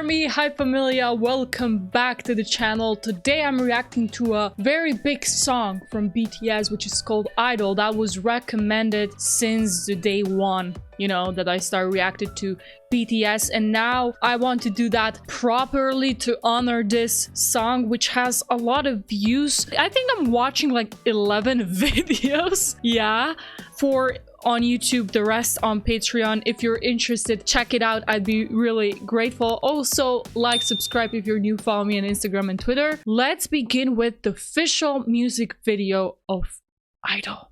Army, hi familia, welcome back to the channel. Today I'm reacting to a very big song from BTS which is called Idol that was recommended since the day one, you know, that I started reacting to BTS, and now I want to do that properly to honor this song which has a lot of views. I think I'm watching like 11 videos, yeah, on YouTube, the rest on Patreon. If you're interested, check it out. I'd be really grateful. Also, like, subscribe if you're new, follow me on Instagram and Twitter. Let's begin with the official music video of Idol.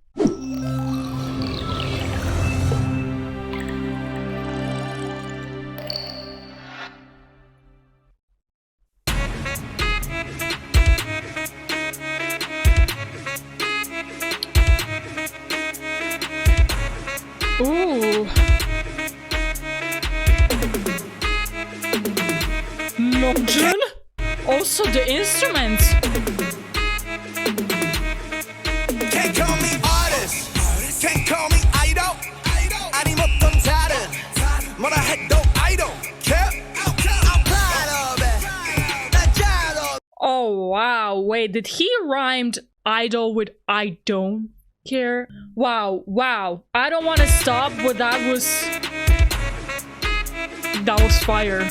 Ooh. Modern? Also the instruments. Can't call me artist. Can't call me idol. 아님 어떤 다른 뭐라 해도 idol. I'm proud of it. 난 proud of it. Oh wow, wait, did he rhymed idol with I don't care? Wow, I don't want to stop, but that was fire.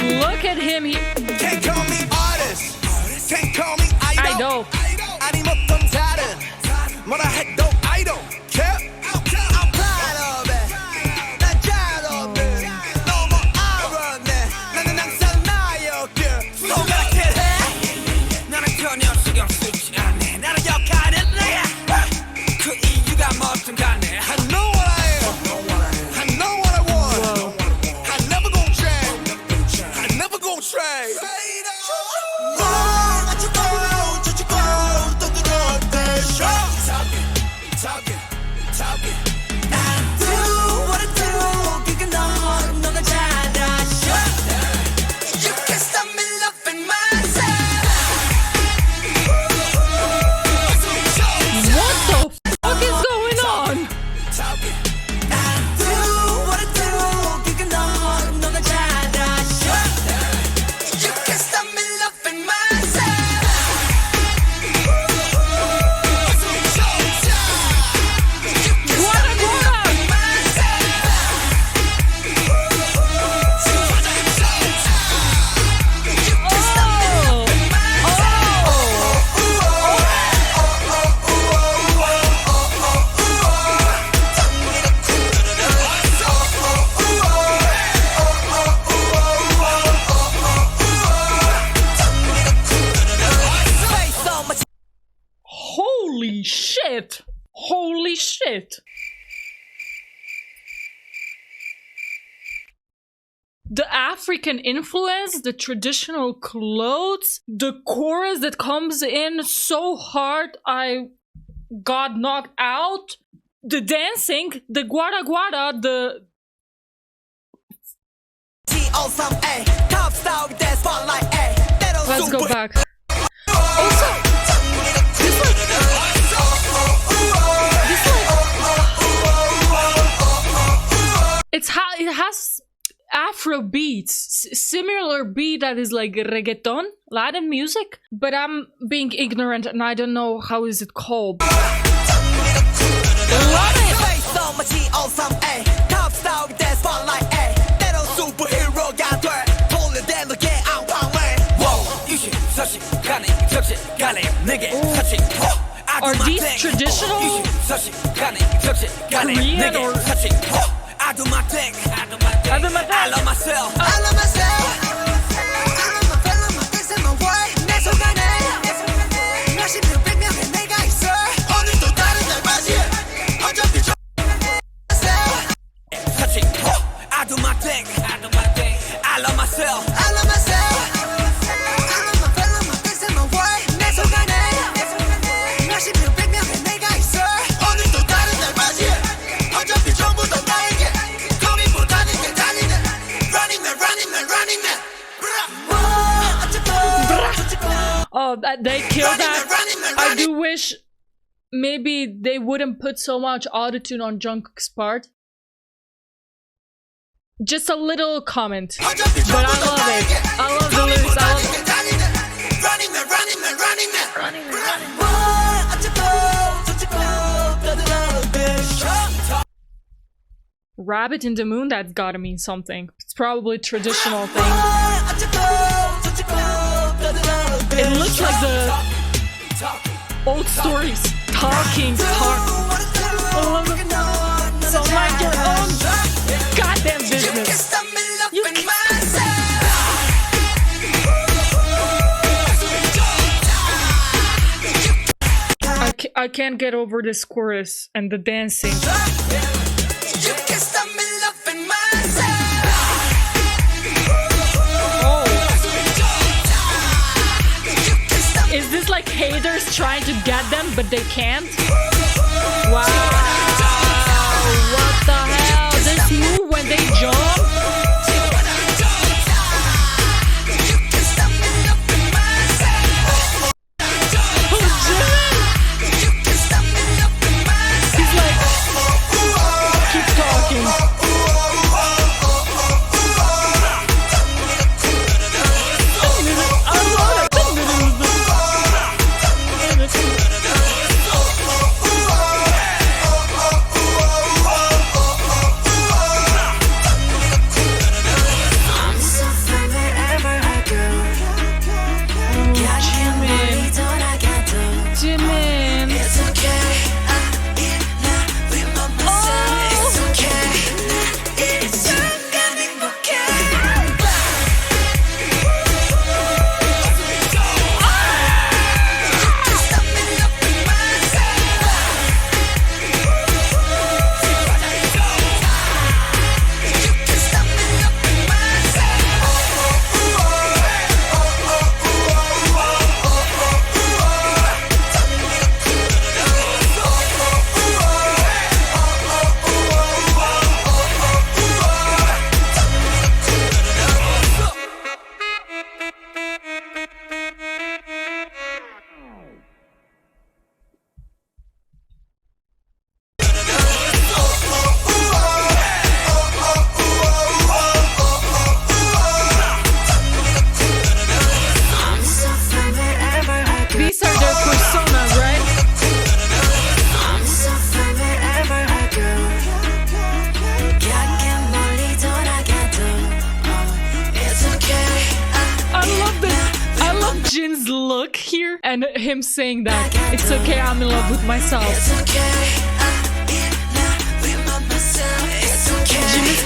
Look at him, he Can't call me artist. Can't call me idol. 아님 어떤 다른 뭐라 해도 idol. I'm proud of it. 난 proud of it. 너무 알았네. 나는 항상 나였길. 손가락질 해. 나는 전혀 신경 쓰지 않네. 나는 역할은 내. 그 이유가 뭐든 간에. I know what I am. I know what I want. I never gon' change. I never gon' trade. Holy shit. The African influence, the traditional clothes, the chorus that comes in so hard I got knocked out, the dancing, the guara guara, the... Let's go back. Also, it has Afro beats, similar beat that is like reggaeton, Latin music, but I'm being ignorant and I don't know how is it called. Love it! Are these traditional Korean or... I do my thing. I love myself. I love myself. I love my fellow, my face and my way. 내 속안에 몇십 백명의 내가 있어. 오늘도 다른 날 맞이해. 어차피 저 I do my thing. I love myself. I love myself. I love my fellow, my face and my way. 내 속안에 몇십 백명의 내가 있어. 오늘도 다른 날 맞이해. 어차피 전부 다 나에게. Oh, they killed that. I do wish maybe they wouldn't put so much autotune on Jungkook's part. Just a little comment. But I love it. I love the lyrics. I love it. Rabbit in the moon, that's gotta mean something. It's probably a traditional thing. It looks like the old stories. Talking. I love it. So mind your own goddamn business. I can't get over this chorus and the dancing. Is this like haters trying to get them, but they can't? Wow! What the hell? This move when they jump? He's like, keep talking. Look here and him saying that it's okay, I'm in love with myself. Jimmy's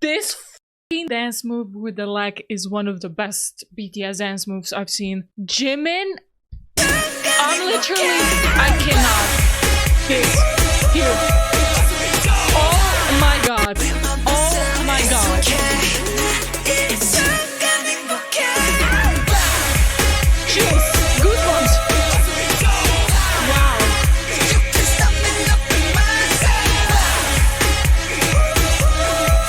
this f***ing dance move with the leg is one of the best BTS dance moves I've seen. Jimin, I'm literally, I cannot. This here. Oh my god. Oh my god. Chills. Goosebumps. Wow.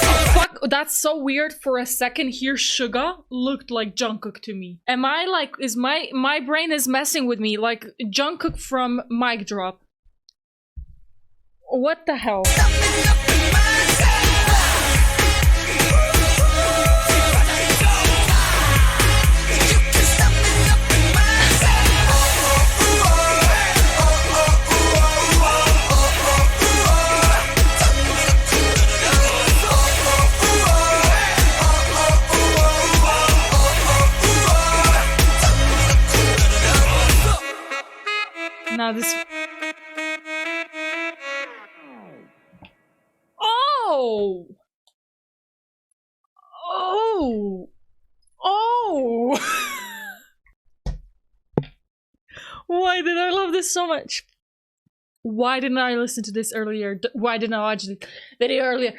Oh, fuck. That's so weird. For a second here, Suga looked like Jungkook to me. Am I like, is my brain is messing with me? Like Jungkook from Mic Drop. What the hell? Now this. Oh! Oh! Oh! Why did I love this so much? Why didn't I listen to this earlier? Why didn't I watch the video earlier?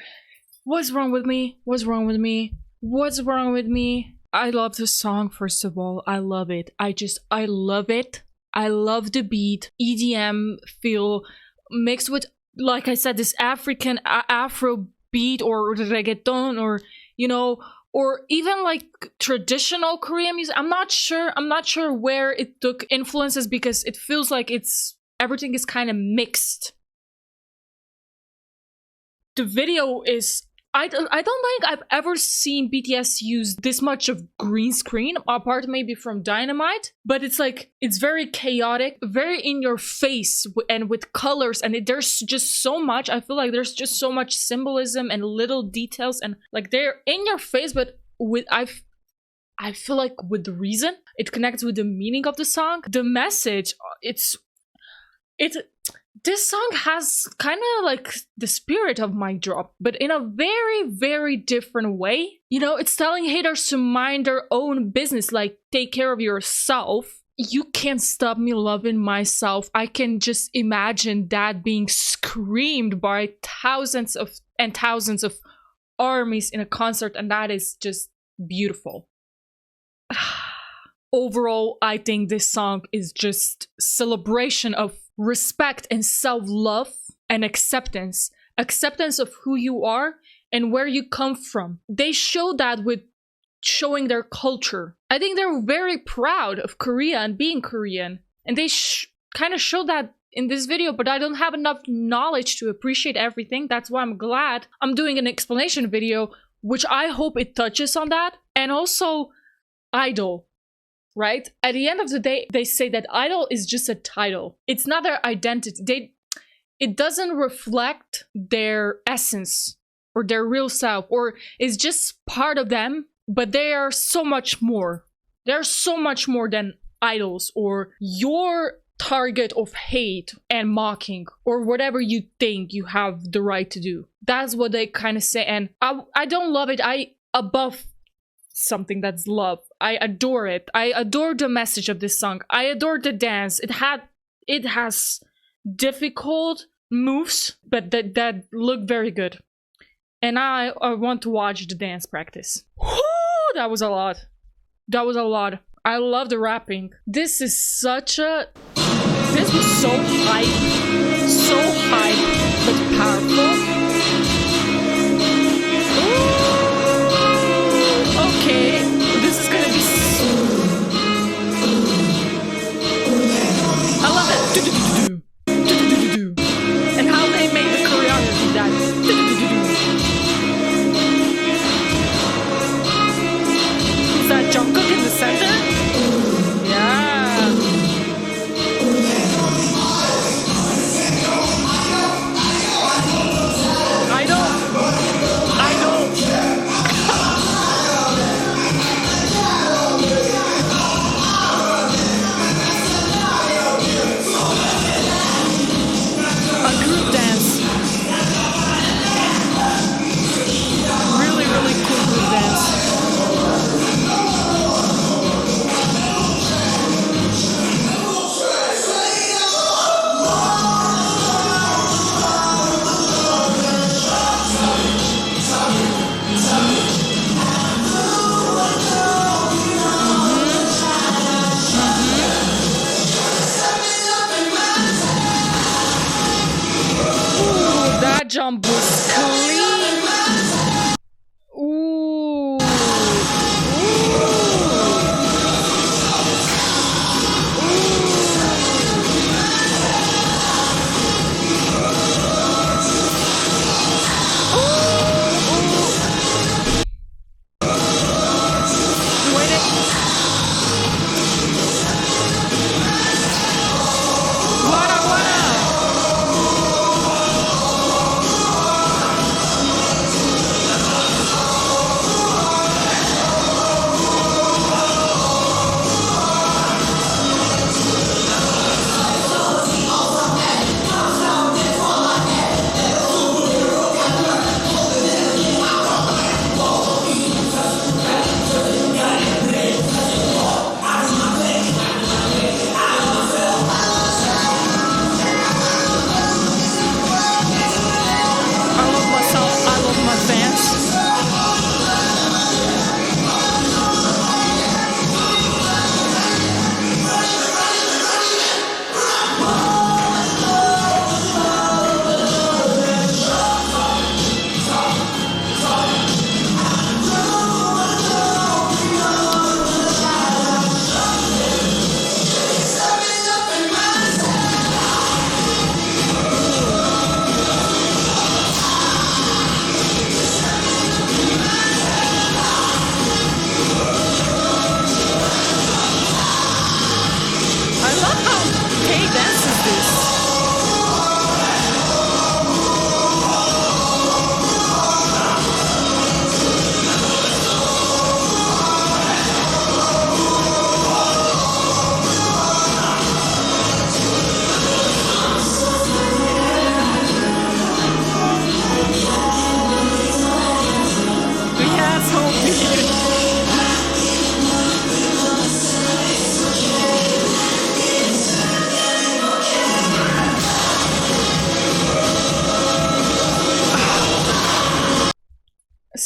What's wrong with me? What's wrong with me? What's wrong with me? I love this song, first of all. I love it. I love it. I love the beat. EDM feel mixed with, like I said, this African Afro beat or reggaeton, or, you know, or even like traditional Korean music. I'm not sure where it took influences, because it feels like it's everything is kind of mixed. The video is... I don't think I've ever seen BTS use this much of green screen, apart maybe from Dynamite, but it's like, it's very chaotic, very in your face, and with colors, and there's just so much. I feel like there's just so much symbolism and little details, and like they're in your face, but with I feel like with the reason it connects with the meaning of the song, the message. This song has kind of like the spirit of Mic Drop, but in a very, very different way. You know, it's telling haters to mind their own business, like take care of yourself. You can't stop me loving myself. I can just imagine that being screamed by thousands of armies in a concert, and that is just beautiful. Overall, I think this song is just celebration of respect and self-love and acceptance. Acceptance of who you are and where you come from. They show that with showing their culture. I think they're very proud of Korea and being Korean. And they kind of show that in this video, but I don't have enough knowledge to appreciate everything. That's why I'm glad I'm doing an explanation video, which I hope it touches on that. And also, idol. Right? At the end of the day, they say that idol is just a title. It's not their identity. It doesn't reflect their essence or their real self, or it's just part of them, but they are so much more. They're so much more than idols or your target of hate and mocking or whatever you think you have the right to do. That's what they kind of say. And I don't love it. Above something that's love. I adore it. I adore the message of this song. I adore the dance. It has difficult moves, but that look very good. And I want to watch the dance practice. Whew, that was a lot. That was a lot. I love the rapping. This was so hype, but powerful. Okay, this is gonna be... I love it. And how they made the choreography that. Is that Jungkook in the center? Yeah.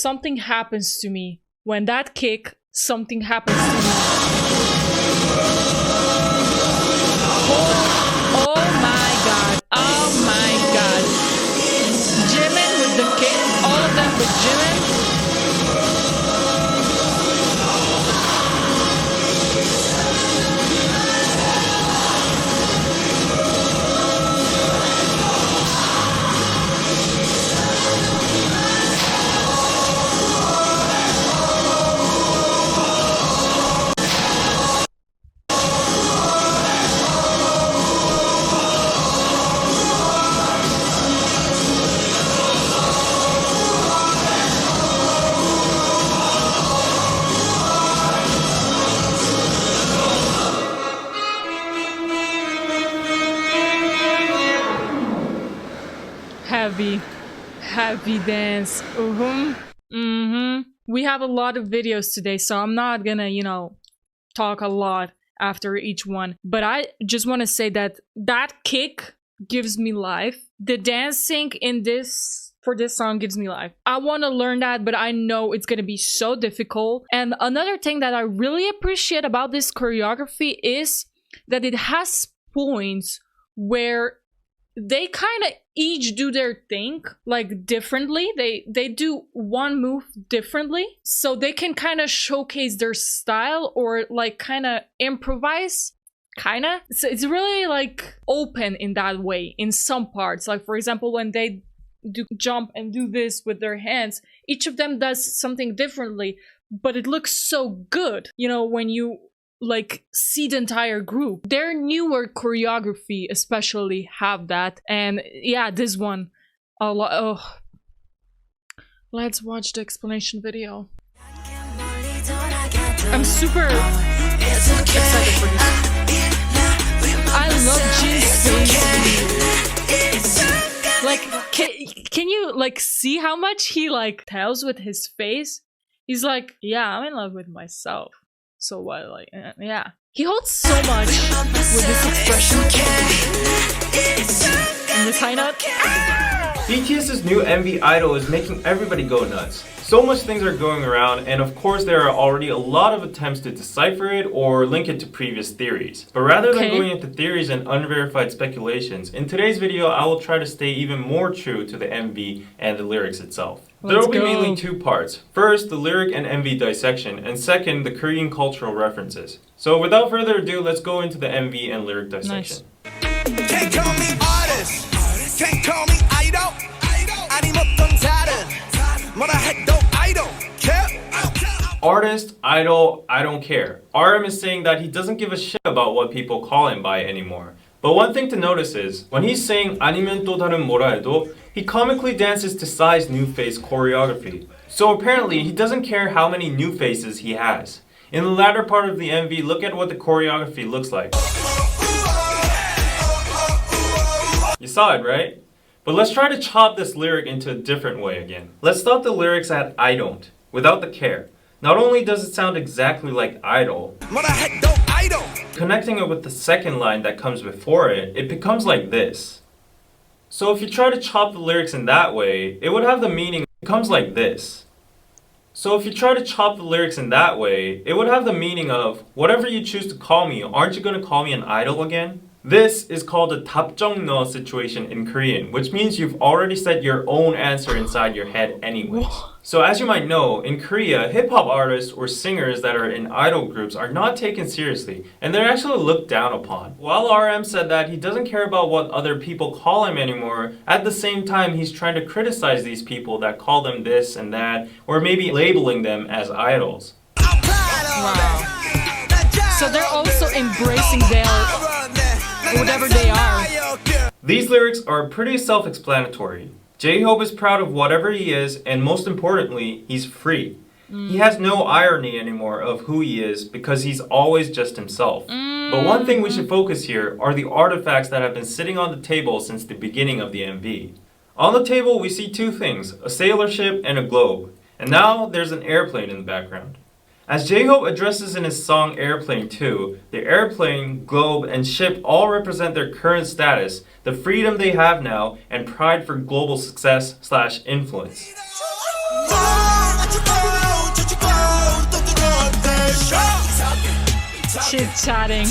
something happens to me. When that kick, something happens to me. Oh my god. Oh my god. Jimin with the kick. All of them with Jimin. Heavy dance. We have a lot of videos today, so I'm not gonna, you know, talk a lot after each one. But I just want to say that that kick gives me life. The dancing in this for this song gives me life. I want to learn that, but I know it's gonna be so difficult. And another thing that I really appreciate about this choreography is that it has points where they kind of each do their thing like differently. They do one move differently, so they can kind of showcase their style or like kind of improvise, kind of. So it's really like open in that way in some parts. Like for example, when they do jump and do this with their hands, each of them does something differently, but it looks so good, you know, when you like see the entire group. Their newer choreography especially have that, and yeah, this one a lot. Oh, let's watch the explanation video. I'm super excited for this. I love Jin's face. Like, can you like see how much he like tells with his face? He's like, yeah, I'm in love with myself. So what, like, yeah. He holds so much with this expression. And this high note. BTS's new MV Idol is making everybody go nuts. So much things are going around, and of course there are already a lot of attempts to decipher it or link it to previous theories. But rather than going into theories and unverified speculations, in today's video I will try to stay even more true to the MV and the lyrics itself. There will be mainly two parts. First, the lyric and MV dissection, and second, the Korean cultural references. So without further ado, let's go into the MV and lyric dissection. Nice. Can't call me artist, can't call me idol. 아님 어떤 다른 뭐라 해도 I don't care. Artist, idol, I don't care. RM is saying that he doesn't give a shit about what people call him by anymore. But one thing to notice is, when he's saying 아니면 또 다른 뭐라 해도, he comically dances to Psy's new face choreography. So apparently, he doesn't care how many new faces he has. In the latter part of the MV, look at what the choreography looks like. You saw it, right? But let's try to chop this lyric into a different way again. Let's stop the lyrics at I don't, without the care. Not only does it sound exactly like idol, connecting it with the second line that comes before it, it becomes like this. So if you try to chop the lyrics in that way, it would have the meaning, it comes like this. So if you try to chop the lyrics in that way, it would have the meaning of, whatever you choose to call me, aren't you going to call me an idol again? This is called a 답정너 situation in Korean, which means you've already said your own answer inside your head anyways. So as you might know, in Korea, hip-hop artists or singers that are in idol groups are not taken seriously, and they're actually looked down upon. While RM said that he doesn't care about what other people call him anymore, at the same time he's trying to criticize these people that call them this and that, or maybe labeling them as idols. Wow. So they're also embracing their whatever they are. These lyrics are pretty self-explanatory. J-Hope is proud of whatever he is, and most importantly, he's free. He has no irony anymore of who he is because he's always just himself. But one thing we should focus here are the artifacts that have been sitting on the table since the beginning of the MV. On the table we see two things, a sailor ship and a globe. And now there's an airplane in the background. As J-Hope addresses in his song Airplane 2, the airplane, globe, and ship all represent their current status, the freedom they have now, and pride for global success/influence. Chit-chatting.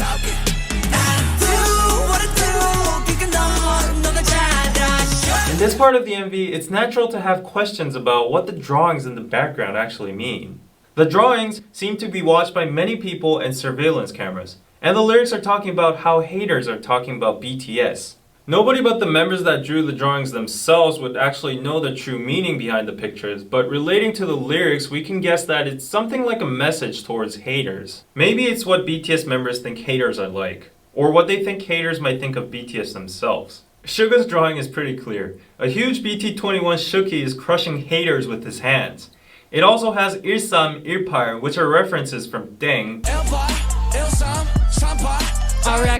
In this part of the MV, it's natural to have questions about what the drawings in the background actually mean. The drawings seem to be watched by many people and surveillance cameras, and the lyrics are talking about how haters are talking about BTS. Nobody but the members that drew the drawings themselves would actually know the true meaning behind the pictures, but relating to the lyrics, we can guess that it's something like a message towards haters. Maybe it's what BTS members think haters are like, or what they think haters might think of BTS themselves. Suga's drawing is pretty clear. A huge BT21 Shuki is crushing haters with his hands. It also has 13, 18, which are references from Deng,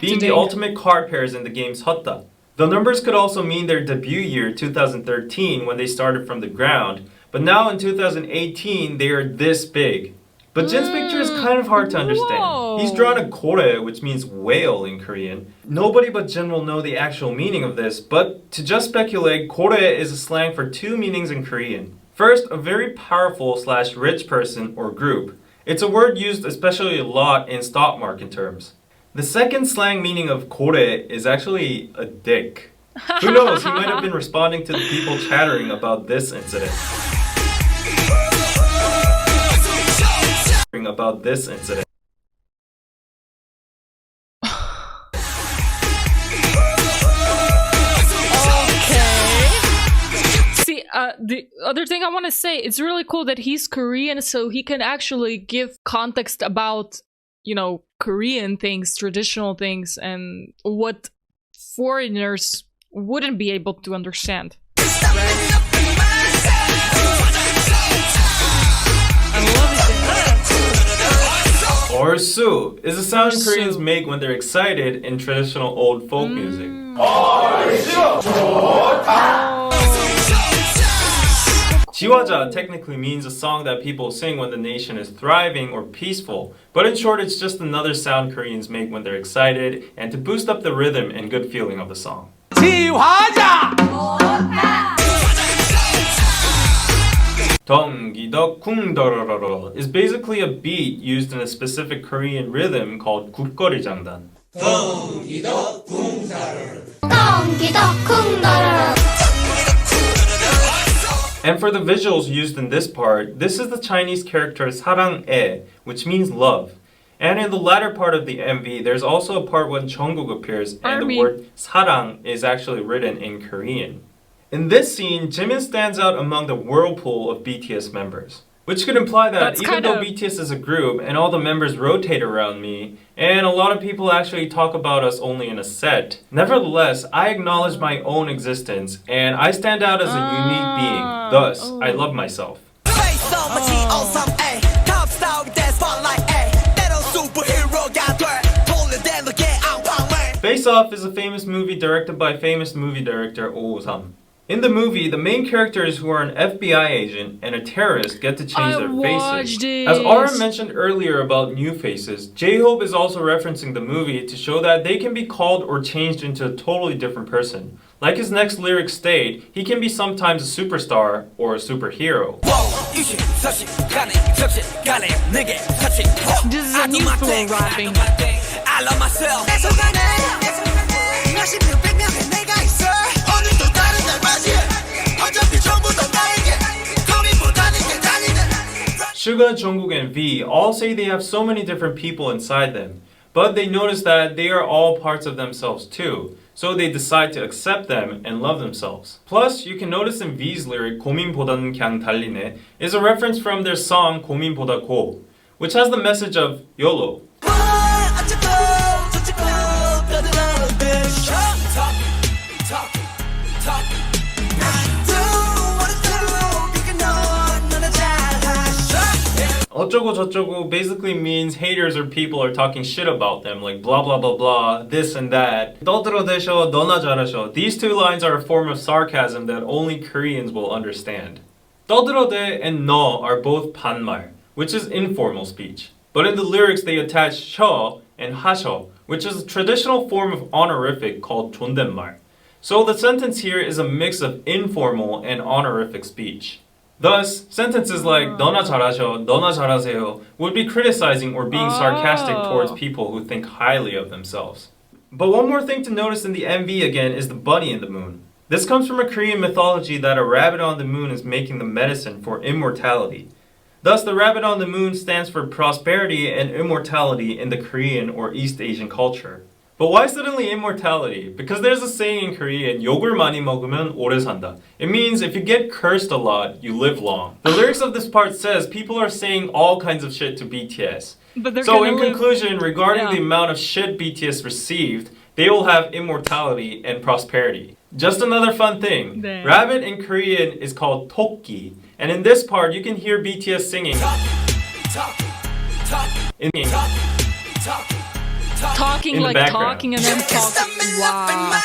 being the ultimate card pairs in the game's Hotta. The numbers could also mean their debut year 2013 when they started from the ground, but now in 2018 they are this big. But Jin's picture is kind of hard to understand. Whoa. He's drawn a kore, which means whale in Korean. Nobody but Jin will know the actual meaning of this, but to just speculate, kore is a slang for two meanings in Korean. First, a very powerful / rich person or group. It's a word used especially a lot in stock market terms. The second slang meaning of kore is actually a dick. Who knows, he might have been responding to the people chattering about this incident. About this incident. See, the other thing I want to say, it's really cool that he's Korean, so he can actually give context about, you know, Korean things, traditional things, and what foreigners wouldn't be able to understand. Right? I love it. Orsu is a sound Koreans make when they're excited in traditional old folk music. Jiwaja technically means a song that people sing when the nation is thriving or peaceful, but in short it's just another sound Koreans make when they're excited and to boost up the rhythm and good feeling of the song. Donggi-dok kung-dorororo is basically a beat used in a specific Korean rhythm called 굿거리 장단. And for the visuals used in this part, this is the Chinese character 사랑해, which means love. And in the latter part of the MV, there's also a part when Jungkook appears and the word 사랑 is actually written in Korean. In this scene, Jimin stands out among the whirlpool of BTS members. Which could imply that even though BTS is a group and all the members rotate around me, and a lot of people actually talk about us only in a set, nevertheless, I acknowledge my own existence and I stand out as a unique being. Thus, I love myself. Face Off is a famous movie directed by famous movie director Oh Sam. In the movie, the main characters who are an FBI agent and a terrorist get to change their faces. As Aura mentioned earlier about new faces, J-Hope is also referencing the movie to show that they can be called or changed into a totally different person. Like his next lyrics state, he can be sometimes a superstar or a superhero. This is unusual rapping. I love myself. Suga, Jungkook, and V all say they have so many different people inside them, but they notice that they are all parts of themselves too, so they decide to accept them and love themselves. Plus, you can notice in V's lyric 고민보다는 그냥 달리네 is a reference from their song 고민보다 고, which has the message of YOLO. 어쩌고 저쩌고 basically means haters or people are talking shit about them, like blah blah blah blah, this and that. 떠들어대셔, 너나 잘하셔. These two lines are a form of sarcasm that only Koreans will understand. 떠들어대 and 너 are both 반말, which is informal speech. But in the lyrics they attach 셔 and 하셔, which is a traditional form of honorific called 존댓말. So the sentence here is a mix of informal and honorific speech. Thus, sentences like 너나 잘하셔, 너나 잘하세요 would be criticizing or being sarcastic towards people who think highly of themselves. But one more thing to notice in the MV again is the bunny in the moon. This comes from a Korean mythology that a rabbit on the moon is making the medicine for immortality. Thus, the rabbit on the moon stands for prosperity and immortality in the Korean or East Asian culture. But why suddenly immortality? Because there's a saying in Korean, 욕을 많이 먹으면 오래 산다. It means if you get cursed a lot, you live long. The lyrics of this part says people are saying all kinds of shit to BTS. So in conclusion, regarding the amount of shit BTS received, they will have immortality and prosperity. Just another fun thing. Rabbit in Korean is called tokki. And in this part, you can hear BTS singing. Talking in like background. talking and then talking. Wow.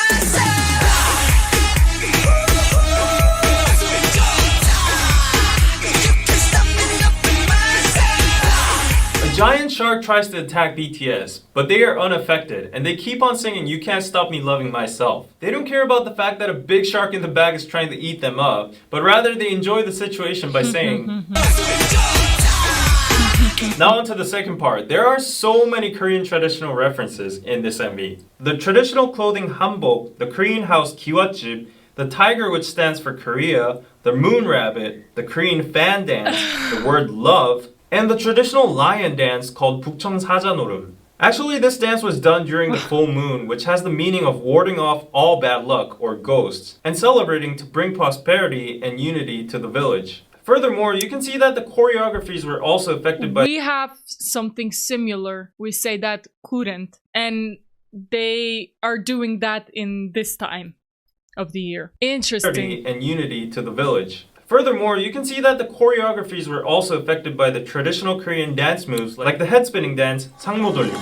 A giant shark tries to attack BTS, but they are unaffected, and they keep on singing "You Can't Stop Me Loving Myself." They don't care about the fact that a big shark in the back is trying to eat them up, but rather they enjoy the situation by saying. Now onto the second part. There are so many Korean traditional references in this MV. The traditional clothing hanbok, the Korean house kiwatjip, the tiger which stands for Korea, the moon rabbit, the Korean fan dance, the word love, and the traditional lion dance called 북청 사자노름. Actually, this dance was done during the full moon, which has the meaning of warding off all bad luck or ghosts, and celebrating to bring prosperity and unity to the village. Furthermore, you can see that the choreographies were also affected by... We have something similar. We say that couldn't. And they are doing that in this time of the year. Interesting. And unity to the village. Furthermore, you can see that the choreographies were also affected by the traditional Korean dance moves like the head spinning dance, 상모 돌리기.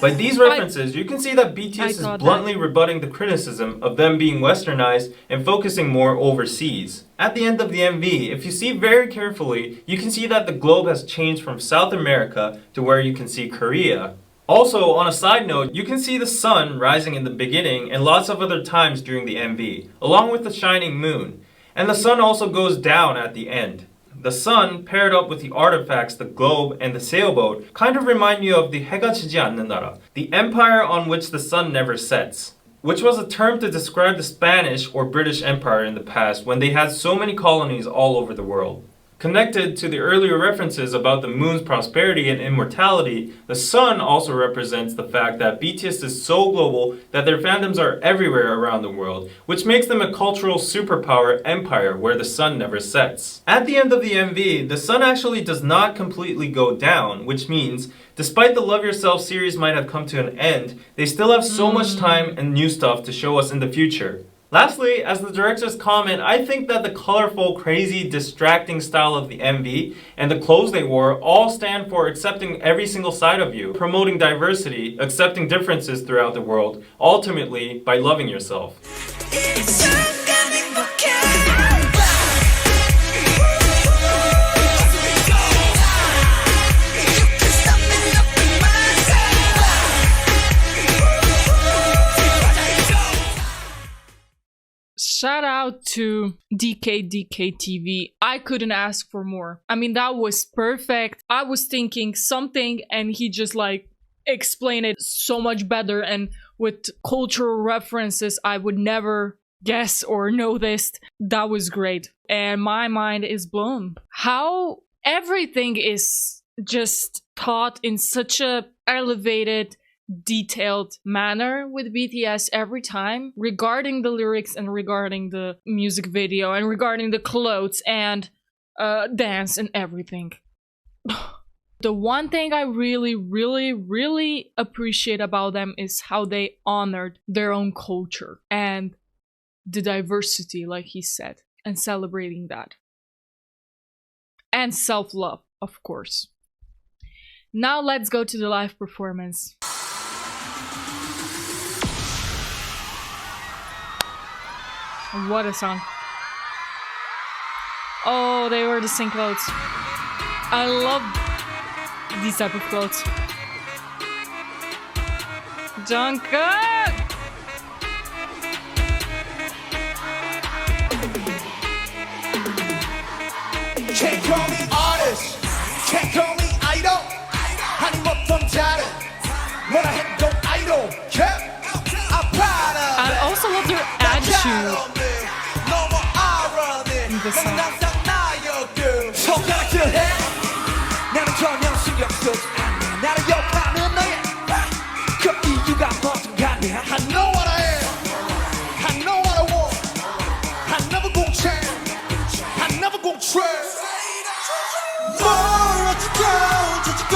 By these references, you can see that BTS is bluntly rebutting the criticism of them being westernized and focusing more overseas. At the end of the MV, if you see very carefully, you can see that the globe has changed from South America to where you can see Korea. Also, on a side note, you can see the sun rising in the beginning and lots of other times during the MV, along with the shining moon. And the sun also goes down at the end. The sun, paired up with the artifacts, the globe, and the sailboat, kind of remind you of the 해가 지지 않는 나라, the empire on which the sun never sets, which was a term to describe the Spanish or British Empire in the past when they had so many colonies all over the world. Connected to the earlier references about the moon's prosperity and immortality, the sun also represents the fact that BTS is so global that their fandoms are everywhere around the world, which makes them a cultural superpower empire where the sun never sets. At the end of the MV, the sun actually does not completely go down, which means despite the Love Yourself series might have come to an end, they still have so much time and new stuff to show us in the future. Lastly, as the director's comment, I think that the colorful, crazy, distracting style of the MV and the clothes they wore all stand for accepting every single side of you, promoting diversity, accepting differences throughout the world, ultimately by loving yourself. Shout out to DK TV. I couldn't ask for more. I mean, that was perfect. I was thinking something and he just like explained it so much better and with cultural references I would never guess or know this. That was great. And my mind is blown. How everything is just taught in such a elevated, detailed manner with BTS every time regarding the lyrics and regarding the music video and regarding the clothes and dance and everything. The one thing I really appreciate about them is how they honored their own culture and the diversity, like he said, and celebrating that. And self-love, of course. Now let's go to the live performance. What a song. Oh, they were the same clothes. I love these type of clothes. Jungkook! Can't call me idol. 아님 어떤 다른 뭐라 해도 idol. I'm proud of it. I also love their attitude 너무 알아내. in the song. 넌 항상 나였고. 손가락질 해. 나는 전혀 신경 쓰지 않네. 나를 욕하는 너의 그 이유가 뭐든 간에 I know what I am. I know what I want. I never gon' change. I never gon' trust. 멀어지고 저지고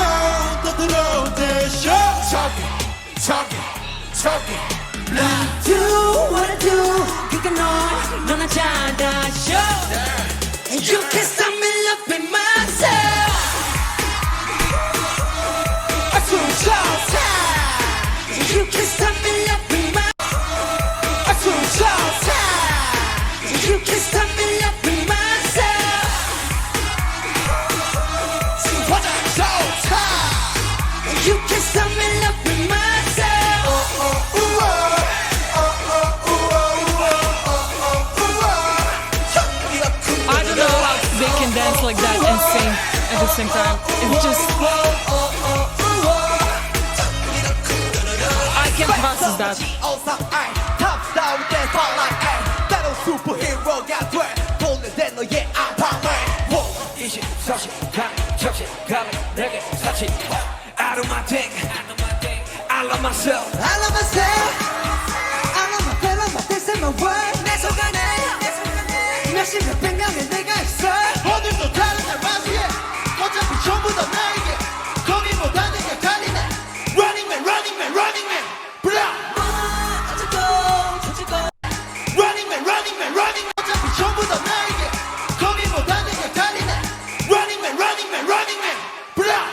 떠들어온 대셔. 저기 I do what I do 그니까 넌 하잖아 show You can't stop me loving myself 아주 좋다. You can't stop me loving myself 아주 좋다. You can't stop me loving myself 화장 좋다. You can't stop me loving myself I don't know how they can dance like that and sing at the same time. It's just I can't process that. 탑스타일 때 spotlight 따로 슈퍼히어로가 돼 보내대 너의 안방을 20, 30, 접시 가면 내게 사치 I do my thing I love myself I love myself I love my fellow my this and my word 내 속안에 몇십 몇백 명의 내가 있어 오늘도 다른 알바시에 어차피 전부 다 나에게 거기보다 내가 달리네 Running man running man running man blah Running man running man running 어차피 전부 다 나에게 거기보다 내가 달리네 Running man running man running man blah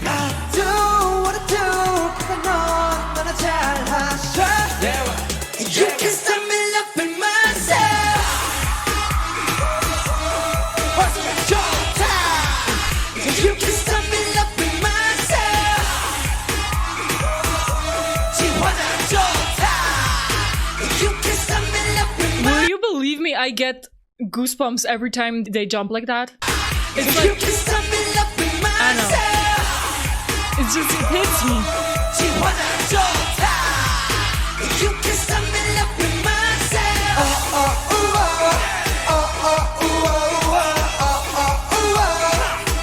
I do what I do 그가 넌 너나 잘하셔 You can't stop me loving myself 훨씬 좋다 You can't stop me loving myself 지화장 좋다 You can't stop me loving myself Will you believe me? I get goosebumps every time they jump like that. It's You like can't stop me loving I know. myself it hits me. 지화장 좋다 You can't stop me loving myself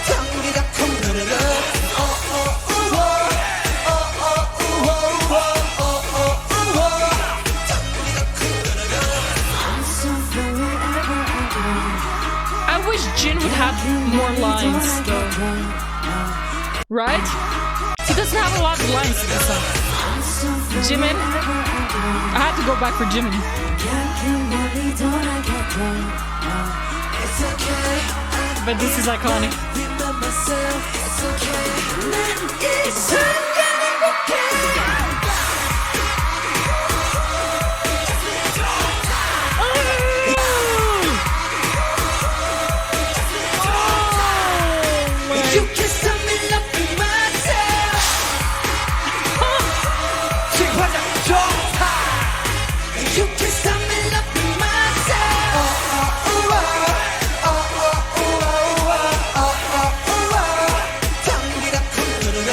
장기가 텅그르르 I wish Jin would have more lines though. Right? He doesn't have a lot of lines in this song. Jimin? I had to go back for Jimin. But this is iconic. You can't stop me loving myself 지화장 좋다 You can't stop me loving myself 장기가 텅그르르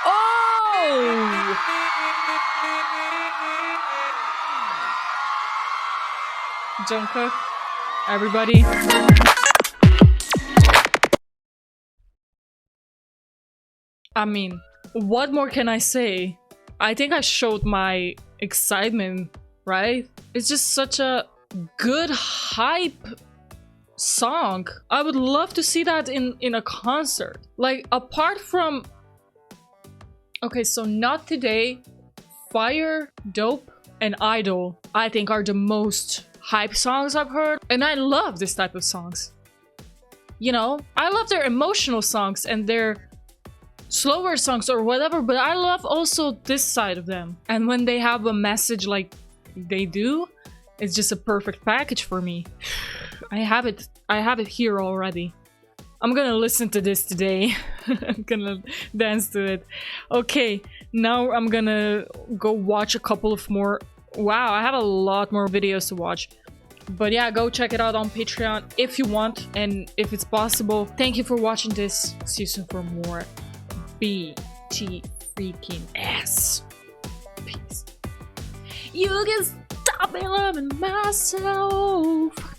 Oh! Jungkook, everybody. I mean, what more can I say? I think I showed my excitement, right? It's just such a good hype song. I would love to see that in a concert. Like, apart from... Okay, so Not Today, Fire, Dope, and Idol, I think are the most hype songs I've heard. And I love this type of songs. You know, I love their emotional songs and their slower songs or whatever, but I love also this side of them. And when they have a message like they do, it's just a perfect package for me. I have it here already. I'm gonna listen to this today. I'm gonna dance to it. Okay, now I'm gonna go watch a couple of more. Wow, I have a lot more videos to watch. But yeah, go check it out on Patreon if you want and if it's possible. Thank you for watching this. See you soon for more BT freaking S. Peace. You can stop me loving myself.